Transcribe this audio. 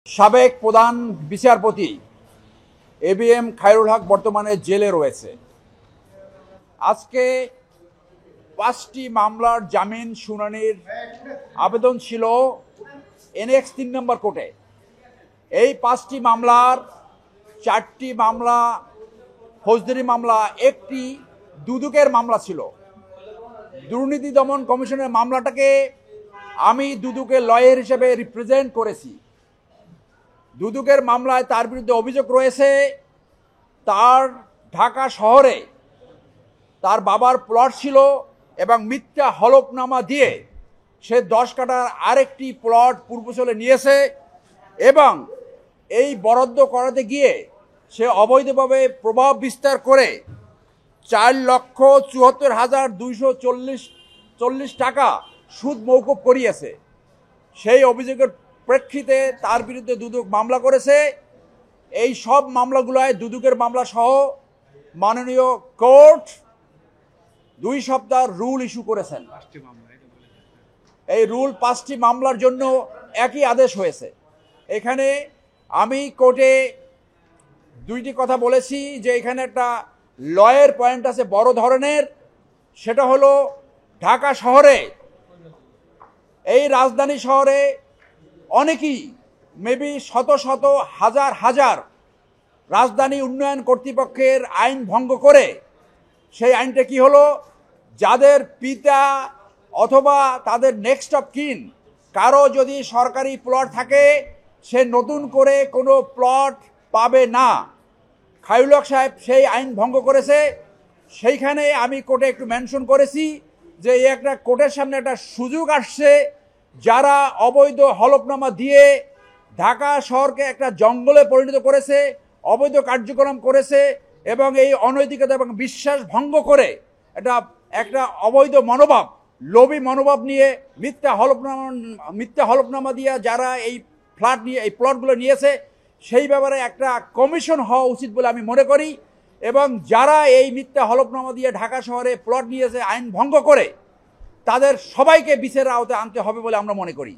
সাবেক প্রধান বিচারপতি এবিএম খায়রুল হক বর্তমানে জেলে রয়েছে। আজকে ৫টি মামলার জামিন শুনানির আবেদন ছিল এনএক্স ৩ নম্বর কোর্টে। এই ৫টি মামলার ৪টি মামলা ফৌজদারি মামলা, একটি দুদকের মামলা ছিল। দুর্নীতি দমন কমিশনের মামলাটাকে আমি দুদকের লয়ার হিসেবে রিপ্রেজেন্ট করেছি। দুদকের মামলায় তার বিরুদ্ধে অভিযোগ রয়েছে তার ঢাকা শহরে তার বাবার প্লট ছিল এবং মিথ্যা হলফনামা দিয়ে সে ১০ কাঠার আরেকটি প্লট পূর্বচলে নিয়েছে এবং এই বরাদ্দ করাতে গিয়ে সে অবৈধভাবে প্রভাব বিস্তার করে ৪,৭৪,২৪০ টাকা সুদ মওকুফ করিয়েছে। সেই অভিযোগের প্রেক্ষিতে তার বিরুদ্ধে দুদক মামলা করেছে। এই সব মামলাগুলোয় দুদকের মামলা সহ মাননীয় কোর্ট ২ সপ্তাহ রুল ইস্যু করেছেন। এই রুল ৫টি মামলার জন্য একই আদেশ হয়েছে। এখানে আমি কোর্টে ২টি কথা বলেছি যে এখানে একটা লয়ের পয়েন্ট আছে বড় ধরনের, সেটা হলো ঢাকা শহরে, এই রাজধানী শহরে অনেকেই মেবি শত শত হাজার হাজার রাজধানী উন্নয়ন কর্তৃপক্ষের আইন ভঙ্গ করে, সেই আইনটা কি হলো, যাদের পিতা অথবা তাদের নেক্সট অফ কিন কারো যদি সরকারি প্লট থাকে সে নতুন করে কোনো প্লট পাবে না। খায়রুল হক সাহেব সেই আইন ভঙ্গ করেছে। সেইখানে আমি কোর্টে একটু মেনশন করেছি যে এই একটা কোর্টের সামনে একটা সুযোগ আসছে, যারা অবৈধ হলফনামা দিয়ে ঢাকা শহরকে একটা জঙ্গলে পরিণত করেছে, অবৈধ কার্যক্রম করেছে এবং এই অনৈতিকতা এবং বিশ্বাস ভঙ্গ করে একটা অবৈধ মনোভাব, লোভী মনোভাব নিয়ে মিথ্যা হলফনামা দিয়ে যারা এই প্লটগুলো নিয়েছে, সেই ব্যাপারে একটা কমিশন হওয়া উচিত বলে আমি মনে করি। এবং যারা এই মিথ্যা হলফনামা দিয়ে ঢাকা শহরে প্লট নিয়েছে আইন ভঙ্গ করে, তাদের সবাইকে বিচারের আওতায় আনতে হবে বলে আমরা মনে করি।